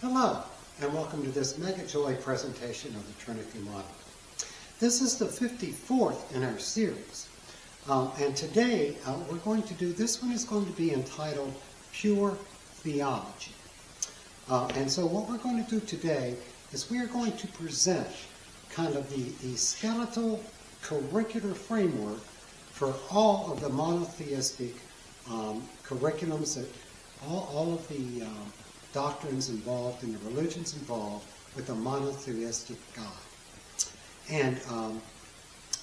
Hello, and welcome to this Mega Joy presentation of the Trinity model. This is the 54th in our series, and today we're going to do, this one is going to be entitled Pure Theology. And so what we're going to do today is we are going to present kind of the skeletal curricular framework for all of the monotheistic curriculums, that all of the doctrines involved and the religions involved with a monotheistic God. And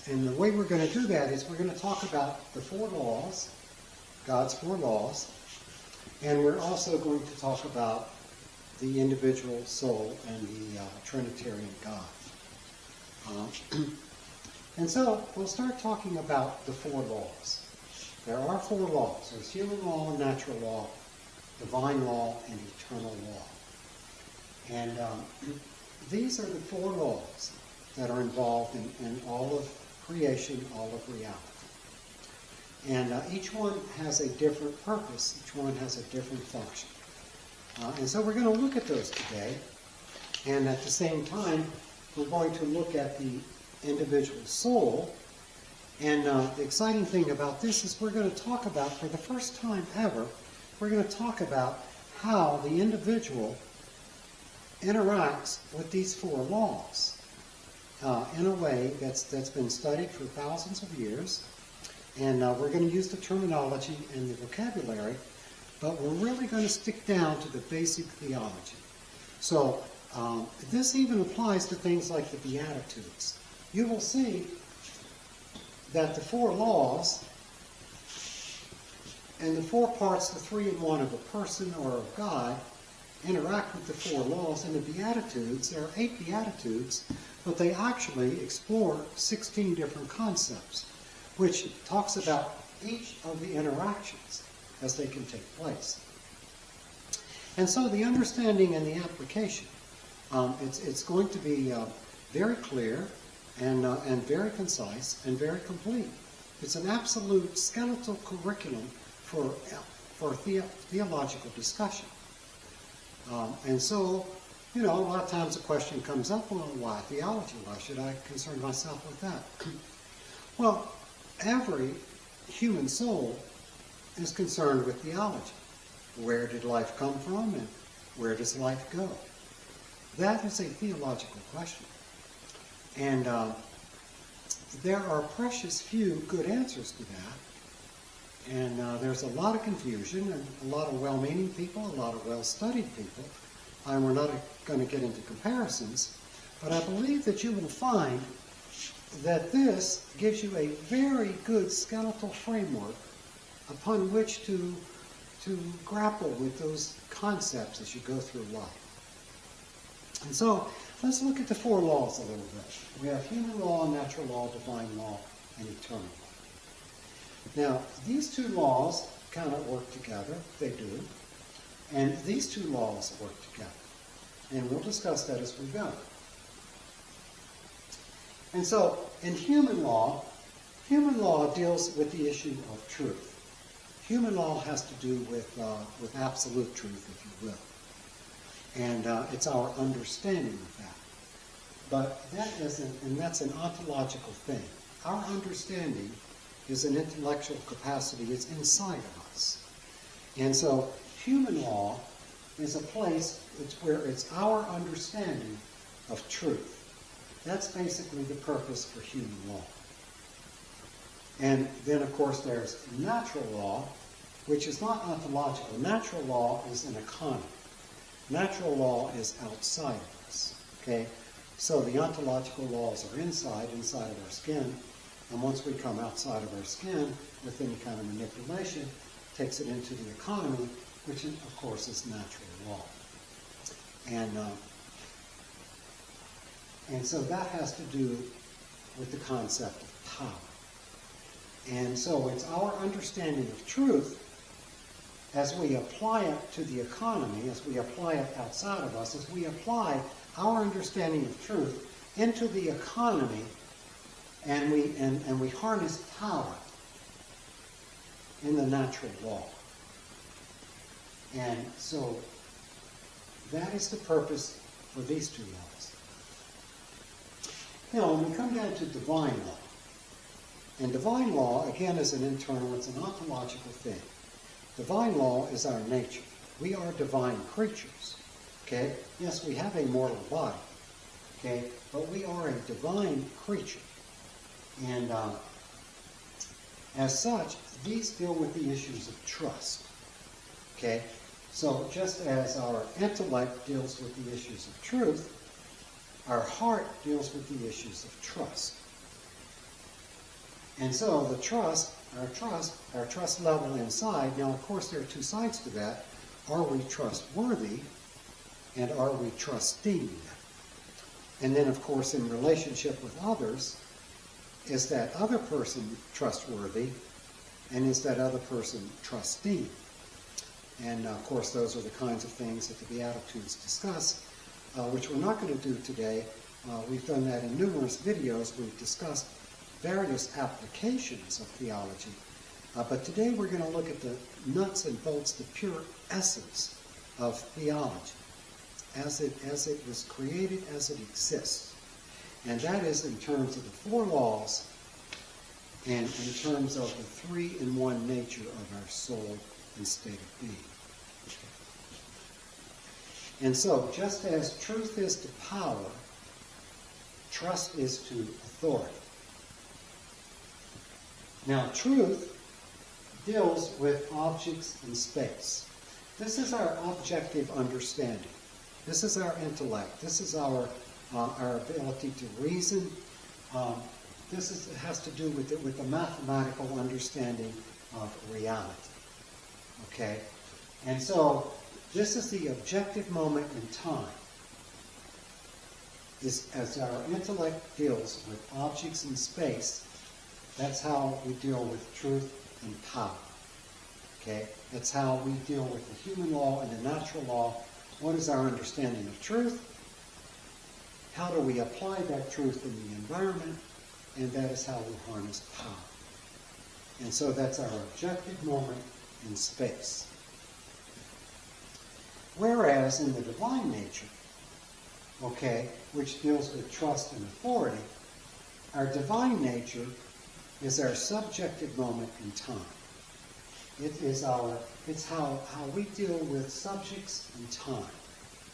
the way we're going to do that is we're going to talk about the four laws, God's four laws, and we're also going to talk about the individual soul and the Trinitarian God. And so we'll start talking about the four laws. There are four laws. There's human law, natural law, divine law, and eternal law. And these are the four laws that are involved in all of creation, all of reality. And each one has a different purpose. Each one has a different function. And so we're going to look at those today. And at the same time, we're going to look at the individual soul. And the exciting thing about this is we're going to talk about, for the first time ever, we're going to talk about how the individual interacts with these four laws in a way that's been studied for thousands of years. And we're going to use the terminology and the vocabulary, but we're really going to stick down to the basic theology. So this even applies to things like the Beatitudes. You will see that the four laws and the four parts, the three in one of a person or of God, interact with the four laws. In the Beatitudes, there are 8 Beatitudes, but they actually explore 16 different concepts, which talks about each of the interactions as they can take place. And so the understanding and the application, it's going to be very clear and very concise and very complete. It's an absolute skeletal curriculum for theological discussion. And so, you know, a lot of times the question comes up, well, why theology? Why should I concern myself with that? Well, every human soul is concerned with theology. Where did life come from and where does life go? That is a theological question. And there are precious few good answers to that. And there's a lot of confusion and a lot of well-meaning people, a lot of well-studied people. And we're not going to get into comparisons, but I believe that you will find that this gives you a very good skeletal framework upon which to grapple with those concepts as you go through life. And so let's look at the four laws a little bit. We have human law, natural law, divine law, and eternal law. Now, these two laws kind of work together. They do. And these two laws work together. And we'll discuss that as we go. And so, in human law deals with the issue of truth. Human law has to do with absolute truth, if you will. And it's our understanding of that. But that isn't, and that's an ontological thing. Our understanding is an intellectual capacity. It's inside of us. And so human law is a place where it's our understanding of truth. That's basically the purpose for human law. And then, of course, there's natural law, which is not ontological. Natural law is an economy. Natural law is outside of us. Okay? So the ontological laws are inside of our skin. And once we come outside of our skin with any kind of manipulation, takes it into the economy, which of course is natural law. And so that has to do with the concept of power. And so it's our understanding of truth as we apply it to the economy, as we apply it outside of us, as we apply our understanding of truth into the economy. And we harness power in the natural law. And so That is the purpose for these two laws. Now, when we come down to divine law, and divine law, again, is an internal, it's an ontological thing. Divine law is our nature. We are divine creatures. Okay? Yes, we have a mortal body. Okay? But we are a divine creature. And as such, these deal with the issues of trust. Okay? So just as our intellect deals with the issues of truth, our heart deals with the issues of trust. And so the trust level inside, now of course there are two sides to that. Are we trustworthy and are we trusting? And then of course in relationship with others, is that other person trustworthy and is that other person trusting? And of course those are the kinds of things that the Beatitudes discuss, which we're not going to do today. We've done that in numerous videos. We've discussed various applications of theology. But today we're going to look at the nuts and bolts, the pure essence of theology, as it was created, as it exists. And that is in terms of the four laws and in terms of the three-in-one nature of our soul and state of being. And so, just as truth is to power, trust is to authority. Now, truth deals with objects in space. This is our objective understanding. This is our intellect. This is our ability to reason. This has to do with the mathematical understanding of reality. Okay? And so, this is the objective moment in time. As our intellect deals with objects in space, that's how we deal with truth and power. Okay? That's how we deal with the human law and the natural law. What is our understanding of truth? How do we apply that truth in the environment? And that is how we harness power. And so that's our objective moment in space. Whereas in the divine nature, okay, which deals with trust and authority, our divine nature is our subjective moment in time. It's how we deal with subjects and time,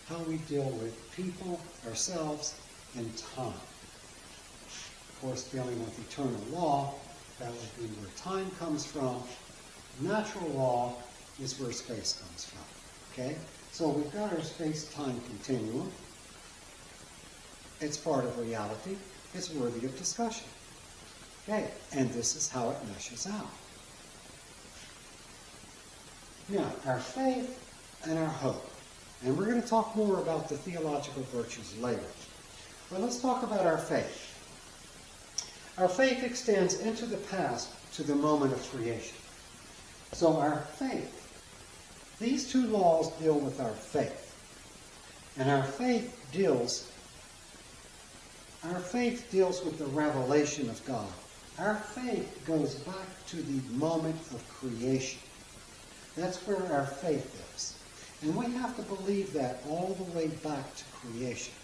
how we deal with people, ourselves, and time. Of course, dealing with eternal law, that would be where time comes from. Natural law is where space comes from. Okay? So we've got our space-time continuum. It's part of reality. It's worthy of discussion. Okay, and this is how it meshes out. Now, our faith and our hope. And we're going to talk more about the theological virtues later. But let's talk about our faith. Our faith extends into the past to the moment of creation. So our faith, these two laws deal with our faith. And our faith deals with the revelation of God. Our faith goes back to the moment of creation. That's where our faith is. And we have to believe that all the way back to creation.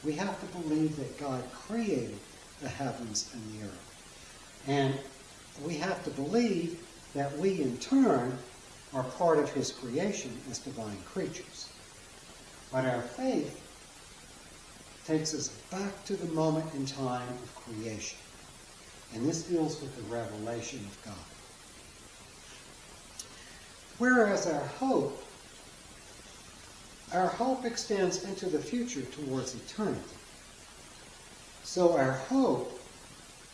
We have to believe that God created the heavens and the earth. And we have to believe that we, in turn, are part of his creation as divine creatures. But our faith takes us back to the moment in time of creation. And this deals with the revelation of God. Whereas our hope extends into the future towards eternity. So our hope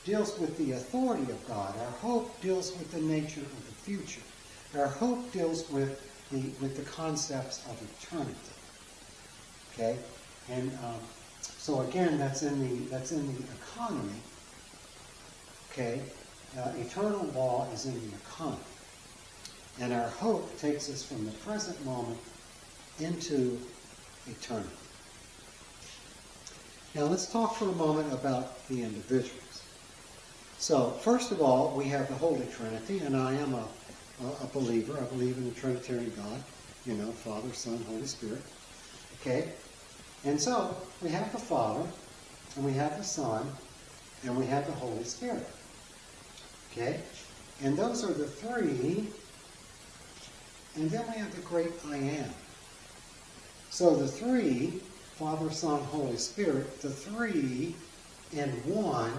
deals with the authority of God. Our hope deals with the nature of the future. Our hope deals with the concepts of eternity. Okay, and so again, that's in the economy. Okay, eternal law is in the economy, and our hope takes us from the present moment into eternity. Now let's talk for a moment about the individuals. So first of all, we have the Holy Trinity, and I am a believer. I believe in the Trinitarian God, Father, Son, Holy Spirit. Okay? And so we have the Father, and we have the Son, and we have the Holy Spirit. Okay? And those are the three. And then we have the great I am. So the three, Father, Son, Holy Spirit, the three in one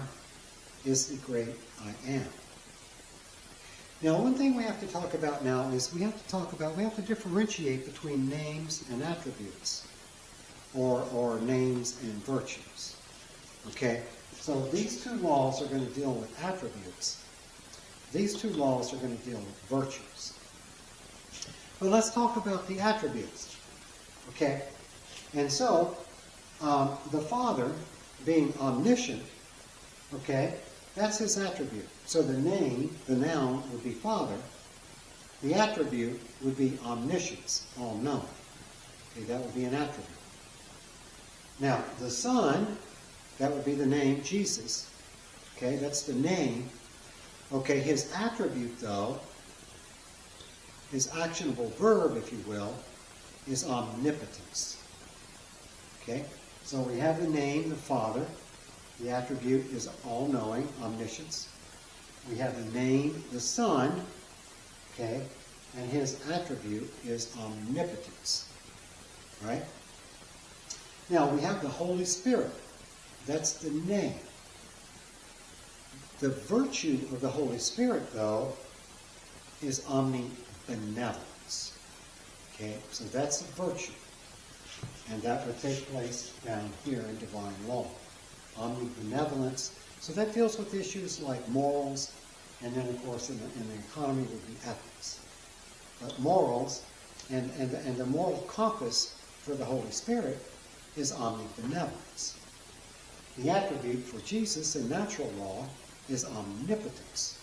is the great I am. Now, one thing we have to talk about now is we have to differentiate between names and attributes, or names and virtues. Okay? So these two laws are going to deal with attributes. These two laws are going to deal with virtues. But let's talk about the attributes. Okay? And so, the Father, being omniscient, okay, that's his attribute. So the name, the noun, would be Father. The attribute would be omniscience, all-knowing. Okay, that would be an attribute. Now, the Son, that would be the name Jesus. Okay, that's the name. Okay, his attribute, though, his actionable verb, if you will, is omnipotence. Okay, so we have the name, the Father. The attribute is all-knowing, omniscience. We have the name, the Son, okay, and his attribute is omnipotence. Right? Now, we have the Holy Spirit. That's the name. The virtue of the Holy Spirit, though, is omnibenevolence. Okay, so that's a virtue. And that would take place down here in divine law. Omnibenevolence. So that deals with issues like morals, and then, of course, in the economy would be ethics. But morals, and the moral compass for the Holy Spirit is omnibenevolence. The attribute for Jesus in natural law is omnipotence.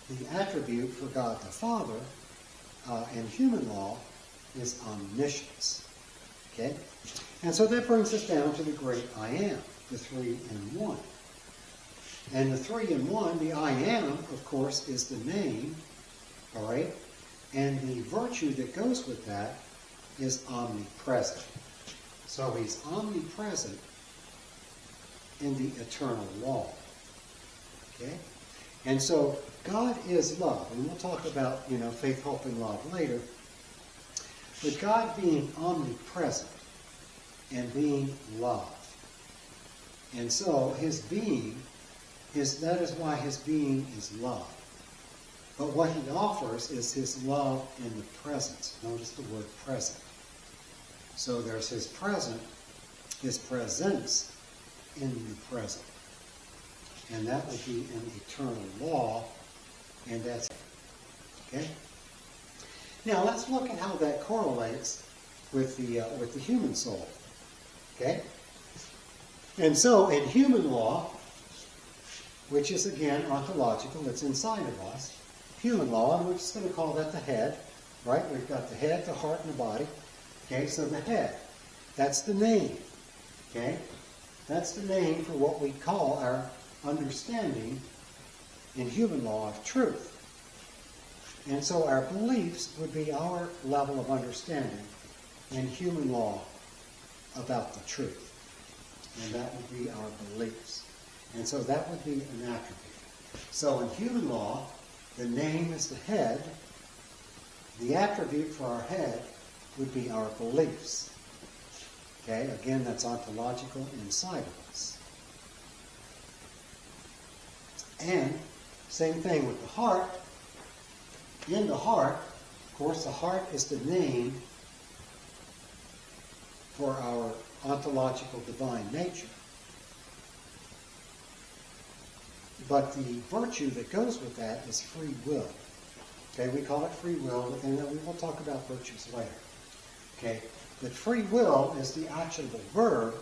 The attribute for God the Father in human law is omniscience. Okay? And so that brings us down to the great I am, the three in one. And the three in one, the I am, of course, is the name, all right? And the virtue that goes with that is omnipresent. So he's omnipresent in the eternal law. Okay? And so God is love. And we'll talk about, faith, hope, and love later. But God being omnipresent and being love. And so his being, that is why his being is love. But what he offers is his love in the presence. Notice the word present. So there's his present, his presence in the present. And that would be an eternal law, and that's it. Okay? Now let's look at how that correlates with the human soul. Okay? And so in human law, which is again ontological, it's inside of us, human law, and we're just going to call that the head, right? We've got the head, the heart, and the body. Okay, so the head, that's the name. Okay? That's the name for what we call our understanding in human law of truth. And so our beliefs would be our level of understanding in human law about the truth. And that would be our beliefs. And so that would be an attribute. So in human law, the name is the head. The attribute for our head would be our beliefs. Okay, again, that's ontological inside of us. And same thing with the heart. In the heart, of course, the heart is the name for our ontological divine nature. But the virtue that goes with that is free will. Okay, we call it free will, and then we will talk about virtues later. Okay, but free will is the actionable verb,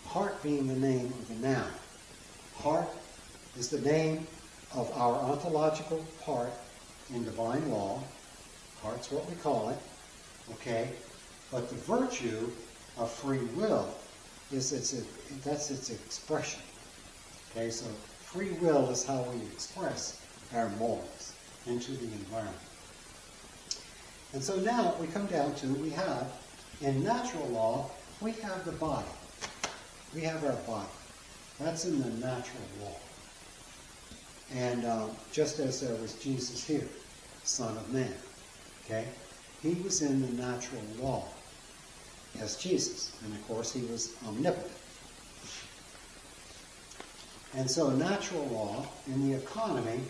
heart being the name of the noun. Heart is the name of our ontological part in divine law. Heart's what we call it. Okay, but the virtue of free will is that's its expression. Okay, so free will is how we express our morals into the environment. And so now we come down to, we have In natural law, we have the body. We have our body. That's in the natural law. And just as there was Jesus here, Son of Man, okay? He was in the natural law as Jesus. And of course, he was omnipotent. And so natural law, in the economy,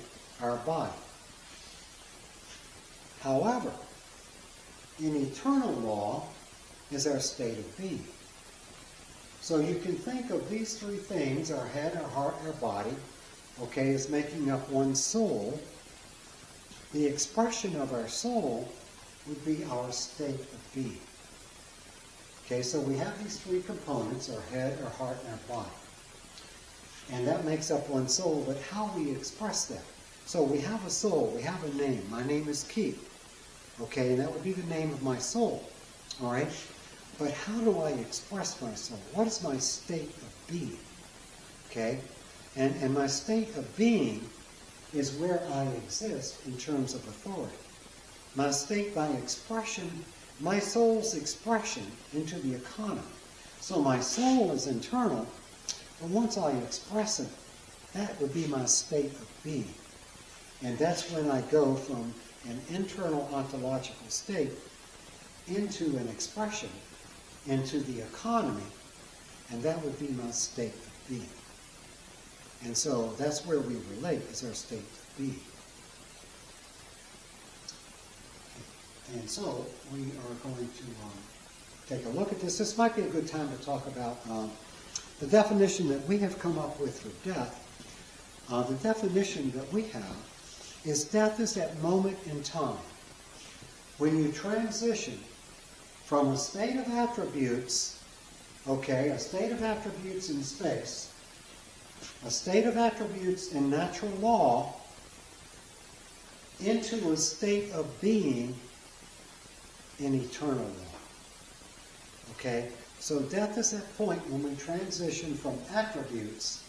our body. However, in eternal law is our state of being. So you can think of these three things, our head, our heart, our body, okay, as making up one soul. The expression of our soul would be our state of being. Okay, so we have these three components, our head, our heart, and our body. And that makes up one soul, but how we express that. So we have a soul, we have a name. My name is Keith. Okay, and that would be the name of my soul. All right? But how do I express my soul? What is my state of being? Okay? And my state of being is where I exist in terms of authority. My state by expression, my soul's expression into the economy. So my soul is internal, but once I express it, that would be my state of being. And that's when I go from an internal ontological state into an expression, into the economy, and that would be my state of being. And so that's where we relate, is our state of being. And so we are going to take a look at this. This might be a good time to talk about the definition that we have come up with for death. The definition that we have is death is that moment in time when you transition from a state of attributes, okay, a state of attributes in space, a state of attributes in natural law, into a state of being in eternal law. Okay? So death is that point when we transition from attributes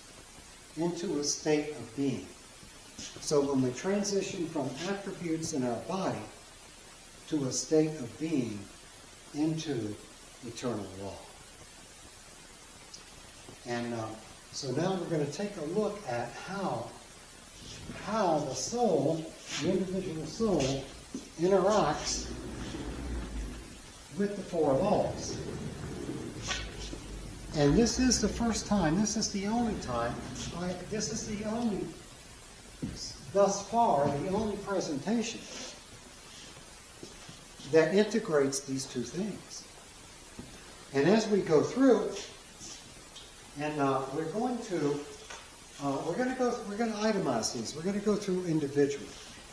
into a state of being. So when we transition from attributes in our body to a state of being into eternal law. And so now we're going to take a look at how the soul, the individual soul, interacts with the four laws. And this is the first time, this is the only time, this is the only, thus far, the only presentation that integrates these two things. And as we go through, and we're going to itemize these. We're going to go through individually,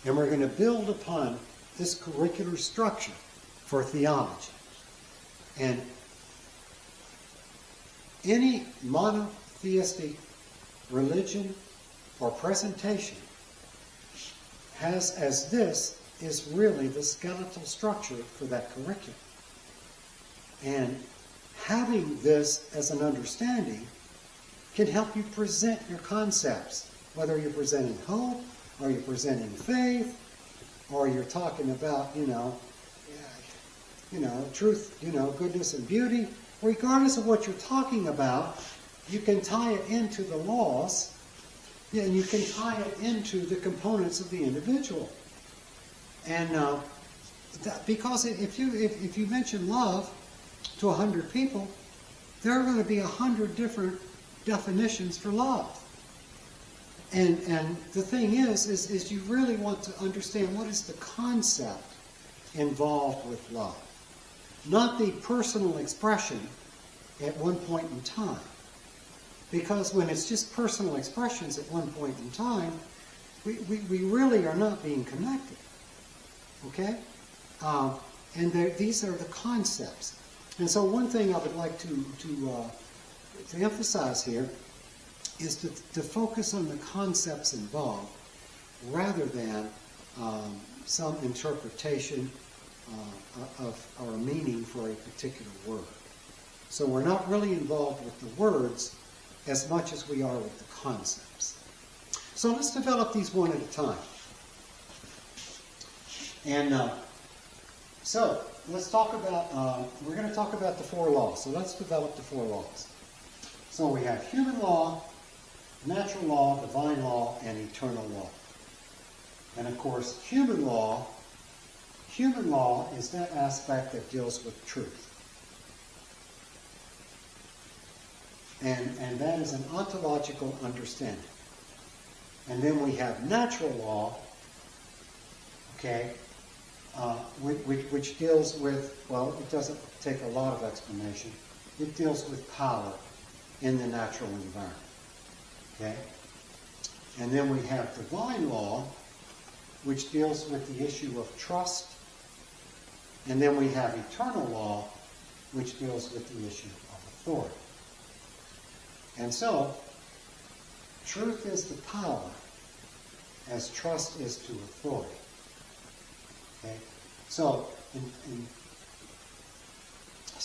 and we're going to build upon this curricular structure for theology. And any monotheistic religion or presentation has as this is really the skeletal structure for that curriculum. And having this as an understanding can help you present your concepts, whether you're presenting hope, or you're presenting faith, or you're talking about, truth, goodness and beauty. Regardless of what you're talking about, you can tie it into the laws, and you can tie it into the components of the individual. And because if you mention love to 100 people, there are going to be 100 different definitions for love. And the thing is you really want to understand what is the concept involved with love. Not the personal expression at one point in time. Because when it's just personal expressions at one point in time, we really are not being connected. Okay? And these are the concepts. And so one thing I would like to emphasize here is to focus on the concepts involved rather than some interpretation of our meaning for a particular word. So we're not really involved with the words as much as we are with the concepts. So let's develop these one at a time. And so let's talk about, we're going to talk about the four laws. So let's develop the four laws. So we have human law, natural law, divine law, and eternal law. And of course, human law is that aspect that deals with truth. And that is an ontological understanding. And then we have natural law, okay, which deals with, well, it doesn't take a lot of explanation. It deals with power in the natural environment, okay? And then we have divine law, which deals with the issue of trust. And then we have eternal law, which deals with the issue of authority. And so, truth is to power as trust is to authority. Okay? So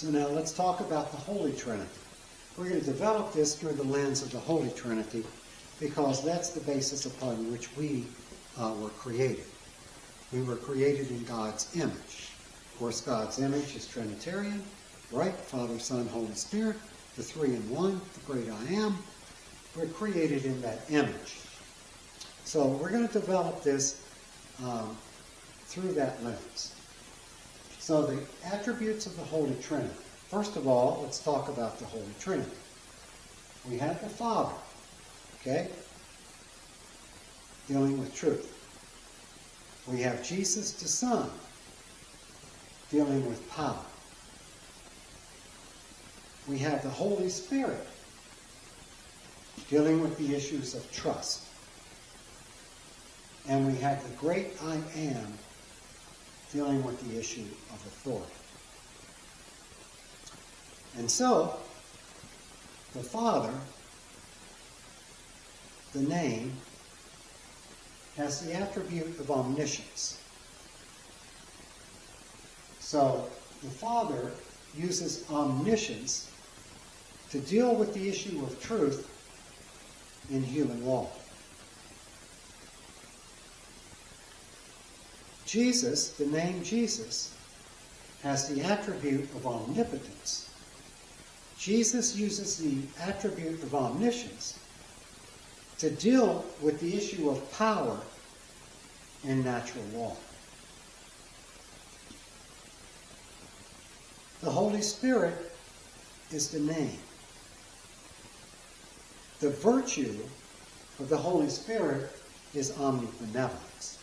now let's talk about the Holy Trinity. We're going to develop this through the lens of the Holy Trinity because that's the basis upon which we were created. We were created in God's image. Of course, God's image is Trinitarian, right? Father, Son, Holy Spirit, the three in one, the great I am. We're created in that image. So we're going to develop this through that lens. So the attributes of the Holy Trinity. First of all, let's talk about the Holy Trinity. We have the Father, okay, dealing with truth. We have Jesus the Son, dealing with power. We have the Holy Spirit, dealing with the issues of trust. And we have the great I Am, dealing with the issue of authority. And so, the Father, the name, has the attribute of omniscience. So, the Father uses omniscience to deal with the issue of truth in human law. Jesus, the name Jesus, has the attribute of omnipotence. Jesus uses the attribute of omniscience to deal with the issue of power in natural law. The Holy Spirit is the name. The virtue of the Holy Spirit is omnibenevolence.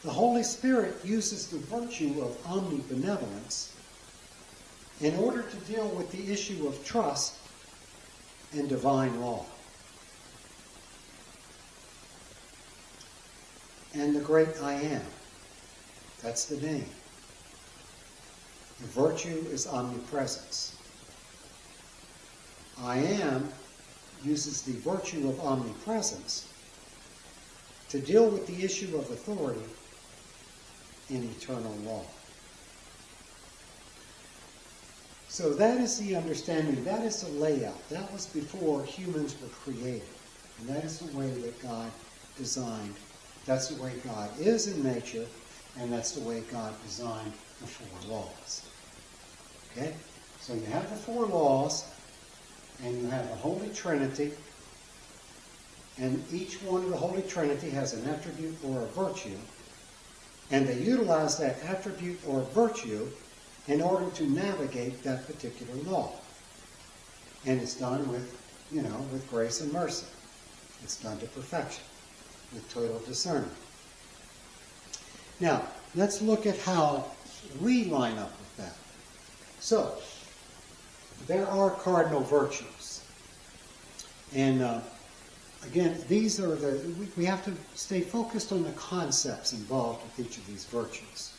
The Holy Spirit uses the virtue of omnibenevolence in order to deal with the issue of trust and divine law. And the great I Am, that's the name. The virtue is omnipresence. I Am uses the virtue of omnipresence to deal with the issue of authority in eternal law. So that is the understanding, that is the layout. That was before humans were created. And that is the way that God designed. That's the way God is in nature, and that's the way God designed the four laws. Okay? So you have the four laws, and you have the Holy Trinity, and each one of the Holy Trinity has an attribute or a virtue, and they utilize that attribute or virtue in order to navigate that particular law. And it's done with, with grace and mercy. It's done to perfection, with total discernment. Now, let's look at how we line up with that. So, there are cardinal virtues. And again, these are we have to stay focused on the concepts involved with each of these virtues.